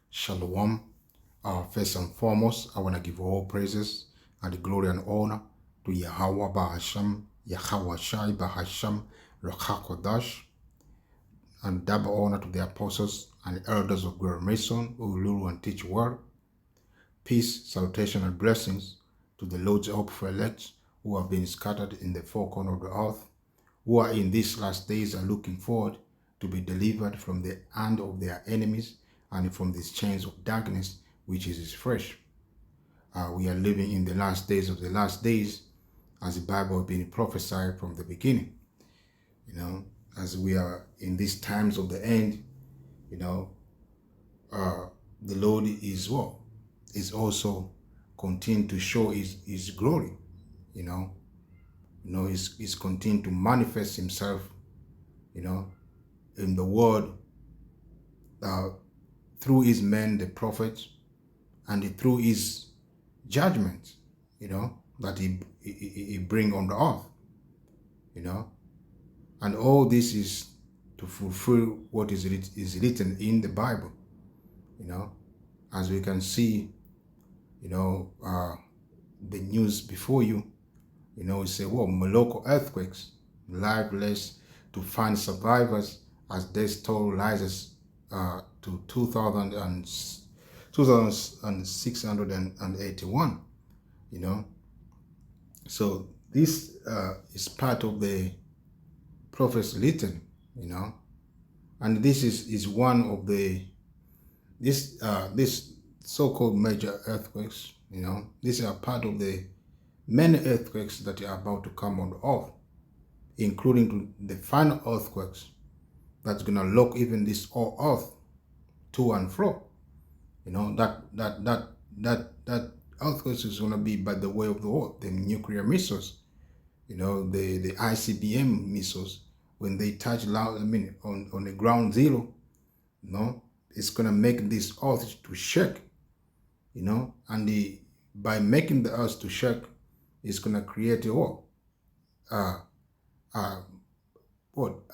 Shalom. First and foremost, I want to give all praises and the glory and honor to Yahweh Bahasham, Yahweh Shai Bahasham, Rakakodash, and double honor to the apostles and the elders of Great Mason who rule and teach word. Peace, salutation, and blessings to the Lord's hopeful elect who have been scattered in the four corners of the earth, who are in these last days and looking forward to be delivered from the hand of their enemies and from these chains of darkness, which is his flesh. We are living in the last days of the last days, as the Bible has been prophesied from the beginning. As we are in these times of the end, the Lord is what? Is also continue to show his glory, he's continuing to manifest himself, in the world, through his men, the prophets, and through his judgment, that he bring on the earth, and all this is to fulfill what is written in the Bible, as we can see, the news before you, we say, well, Morocco earthquakes, lifeless to find survivors as death toll rises to 2,681, So this is part of the prophets written, and this is one of the, this so-called major earthquakes, these are part of the many earthquakes that are about to come on earth, including the final earthquakes that's going to lock even this whole earth to and fro. That earthquakes is going to be by the way of the world, the nuclear missiles, the ICBM missiles, when they touch on the ground zero, it's going to make this earth to shake, and by making the earth to shake, it's going to create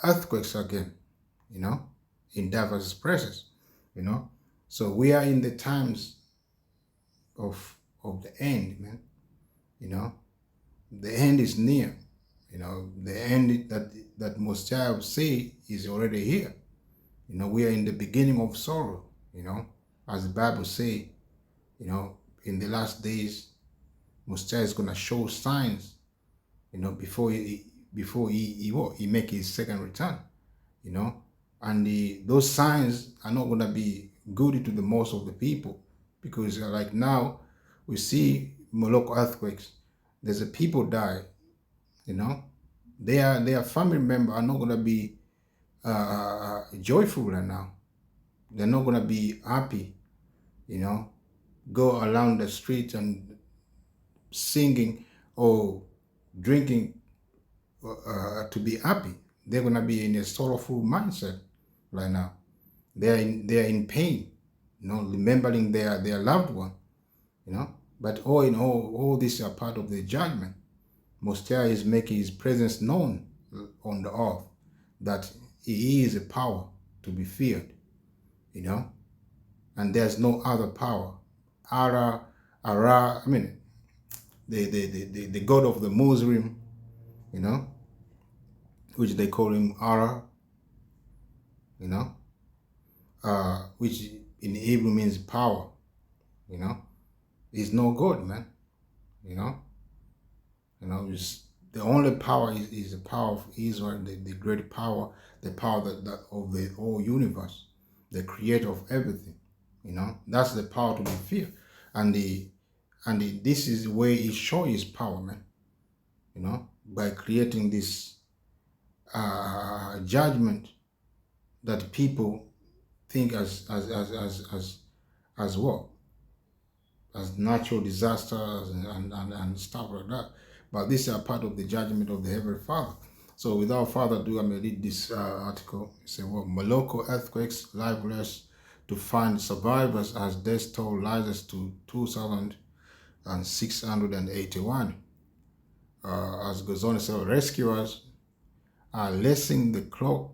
earthquakes again, in diverse places, So we are in the times of the end, man. The end is near. The end that most child say is already here. We are in the beginning of sorrow, as the Bible say, in the last days, Messiah is going to show signs, before he make his second return, and those signs are not going to be good to the most of the people, because like now we see Morocco earthquakes. There's a people die, their family member are not going to be joyful right now. They're not going to be happy, go around the street and singing or drinking to be happy. They're going to be in a sorrowful mindset right now. They are in pain, remembering their loved one, But all in all these are part of the judgment. Most High is making his presence known on the earth, that he is a power to be feared, and there's no other power. The God of the Muslim, which they call him Ara, which in Hebrew means power, is no God, man, the only power is the power of Israel, the great power, the power that of the whole universe, the creator of everything, that's the power to be feared, and this is where he shows his power, man, by creating this judgment that people think as what? As natural disasters and stuff like that. But these are part of the judgment of the Heavenly Father. So without further ado, I'm going to read this article. It says, well, Morocco earthquakes lifeless to find survivors as death toll rises to 2,681. As goes on, so rescuers are lacing the clock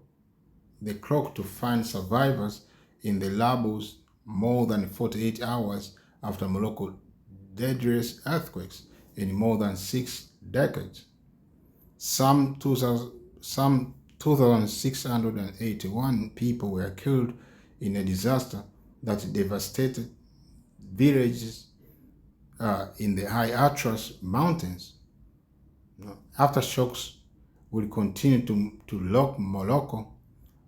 to find survivors in the Labus more than 48 hours after Morocco's deadliest earthquakes in more than 6 decades. Some 2,681 people were killed in a disaster that devastated villages in the high Atlas Mountains. Aftershocks will continue to lock Morocco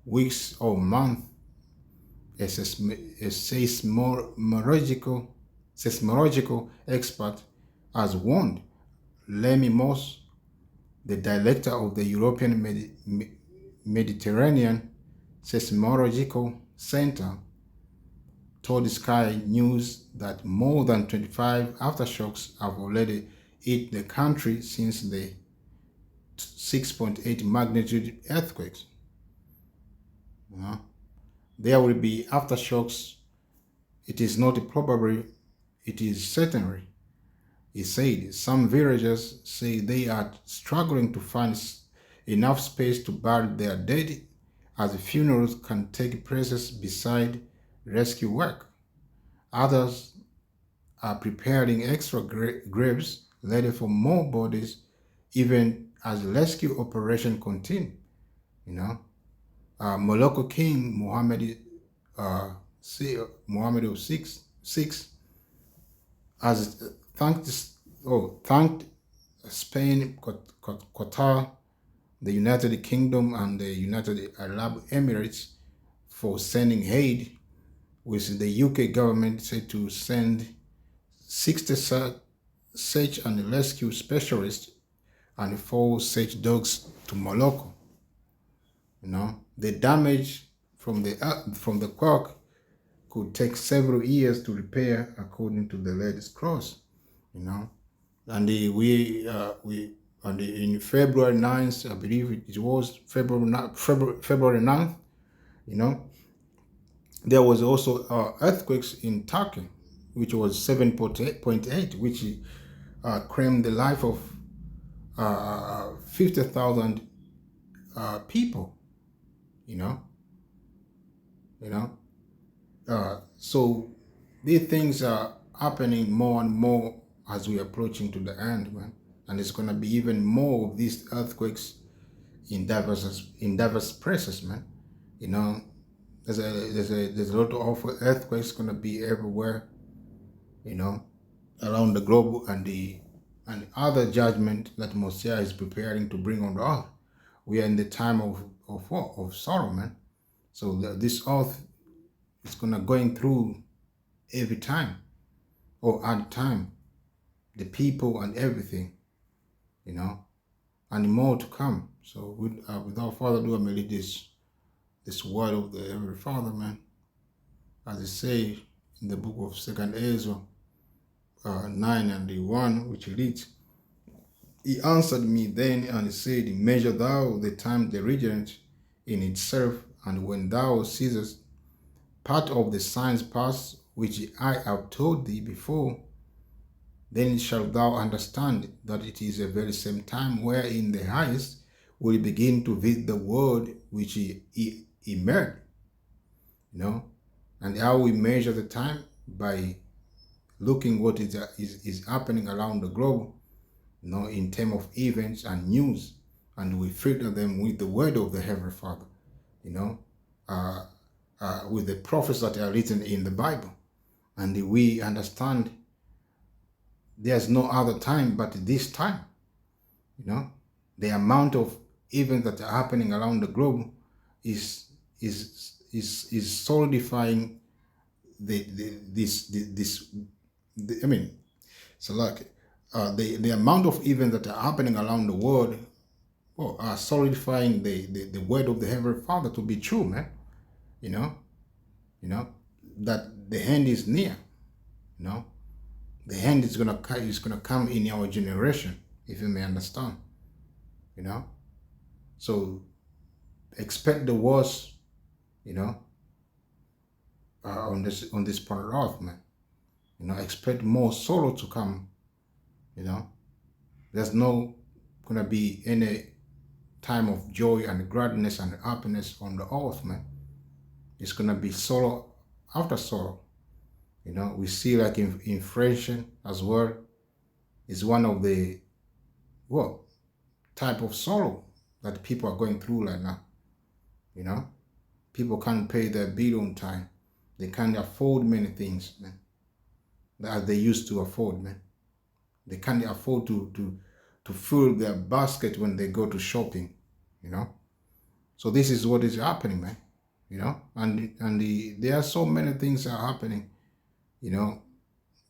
weeks or months. A seismological expert has warned. Lemmy Moss, the director of the European Mediterranean Seismological Center, told Sky News that more than 25 aftershocks have already hit the country since the 6.8 magnitude earthquakes. There will be aftershocks. It is not probably, it is certainly. He said some villagers say they are struggling to find enough space to bury their dead, as funerals can take place beside rescue work. Others are preparing extra graves ready for more bodies, even as rescue operation continue. Morocco King Mohammed VI has thanked Spain, Qatar, the United Kingdom, and the United Arab Emirates for sending aid, with the UK government said to send 60 search and rescue specialists and 4 search dogs to Morocco. The damage from the quake could take several years to repair, according to the Red Cross. And in February 9th, I believe it was February 9th, there was also earthquakes in Turkey, which was 7.8, which claimed the life of 50,000 people. So these things are happening more and more as we are approaching to the end, man. And it's gonna be even more of these earthquakes in diverse places, man. There's a lot of earthquakes gonna be everywhere, around the globe, and other judgment that Messiah is preparing to bring on the earth. We are in the time of sorrow, man. So this earth is going through every time, or at time, the people and everything, and more to come. So without further ado, I'm going to read this word of the Heavenly Father, man. As it say in the book of 2nd Ezra 9:1, which reads, "He answered me then and said, Measure thou the time diligent in itself, and when thou seest part of the signs pass, which I have told thee before, then shalt thou understand that it is a very same time wherein the highest will begin to visit the world which he made." And how we measure the time? By looking what is happening around the globe, in terms of events and news, and we filter them with the word of the Heavenly Father, with the prophets that are written in the Bible. And we understand there's no other time but this time. The amount of events that are happening around the globe is solidifying the amount of events that are happening around the world are solidifying the word of the Heavenly Father to be true, man. That the end is near. The end is gonna come in our generation, if you may understand. So expect the worst, on this planet Earth, man. Expect more sorrow to come. There's no gonna be any time of joy and gladness and happiness on the earth, man. It's gonna be sorrow after sorrow, You know, we see like inflation as well is one of the what type of sorrow that people are going through right now. You know, people can't pay their bill on time. They can't afford many things, man, that they used to afford, man. They can't afford to fill their basket when they go to shopping, you know. So this is what is happening, man. You know, there are so many things that are happening, you know,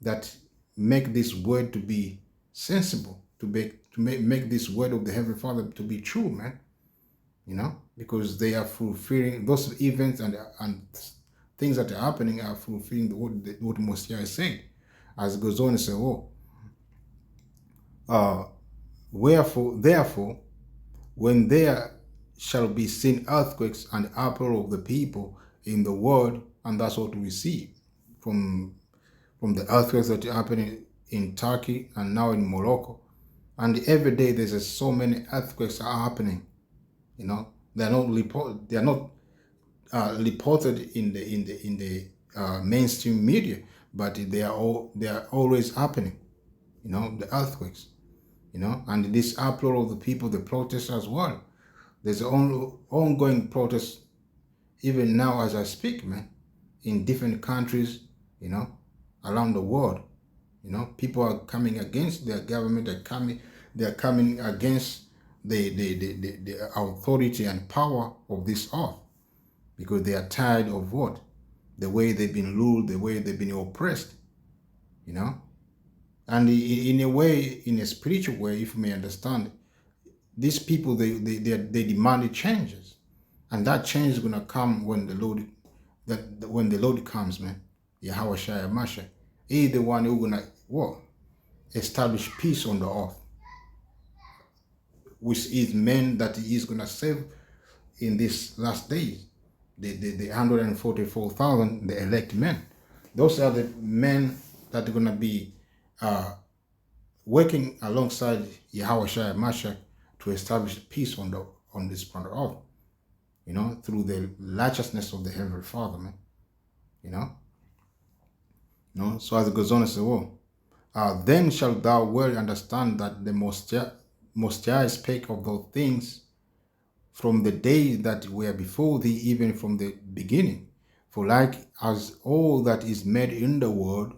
that make this word to be sensible, make this word of the Heavenly Father to be true, man. You know, because they are fulfilling those events and things that are happening are fulfilling what Mosiah is saying. As it goes on and say, uh, wherefore, therefore, when there shall be seen earthquakes and uproar of the people in the world, and that's what we see from the earthquakes that are happening in Turkey and now in Morocco. And every day there's so many earthquakes are happening. You know, they are not reported in the mainstream media, but they are always happening. You know, the earthquakes. You know, and this uproar of the people, the protests as well. There's an ongoing protest even now as I speak, man, in different countries, you know, around the world. You know, people are coming against their government. They're coming against the authority and power of this earth because they are tired of what? The way they've been ruled, the way they've been oppressed, you know. And in a way, in a spiritual way, if you may understand, these people, they demanded changes. And that change is going to come when the Lord comes, man. Yahweh Shai Masha. He's the one who's going to what? Establish peace on the earth, which is men that he is going to save in these last days. The 144,000, the elect men. Those are the men that are going to be working alongside Yahweh Shai Masha to establish peace on this planet earth. You know, through the righteousness of the Heavenly Father, man. You know? So as it goes on, it says, then shalt thou well understand that the Most High spake of those things from the days that were before thee, even from the beginning. For like as all that is made in the world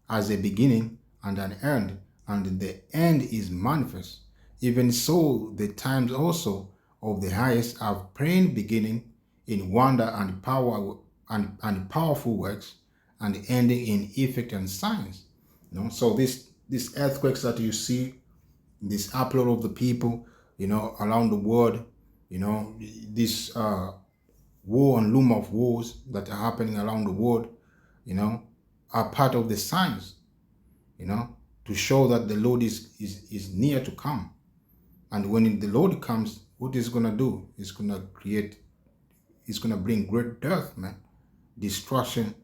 as a beginning and an end, and the end is manifest, even so the times also of the highest have plain beginning in wonder and power and powerful works, and ending in effect and signs. So these earthquakes that you see, this uproar of the people, around the world, this war and loom of wars that are happening around the world, are part of the signs, to show that the Lord is near to come. And when the Lord comes, what he's going to do? He's going to bring great death, man. Destruction,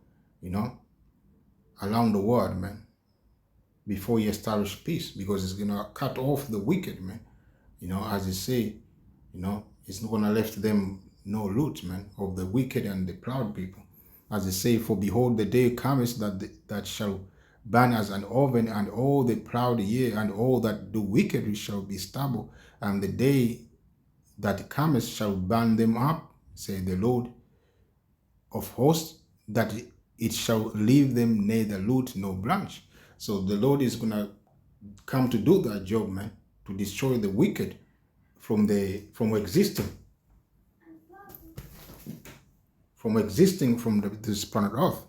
around the world, man. Before he establish peace, because he's going to cut off the wicked, man. As he say, it's not going to left them no loot, man, of the wicked and the proud people. As they say, for behold, the day comes that shall burn as an oven, and all the proud, yea, and all that do wickedly shall be stubble, and the day that cometh shall burn them up, say the Lord of hosts, that it shall leave them neither root nor branch. So the Lord is going to come to do that job, man, to destroy the wicked from existing from this planet Earth.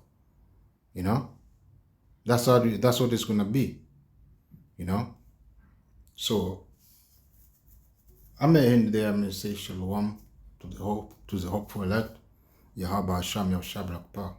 That's what it's going to be. So I'm going to end there. I'm going to say shalom to the hopeful elect. Yahweh Hashem Yahshabrak Pa.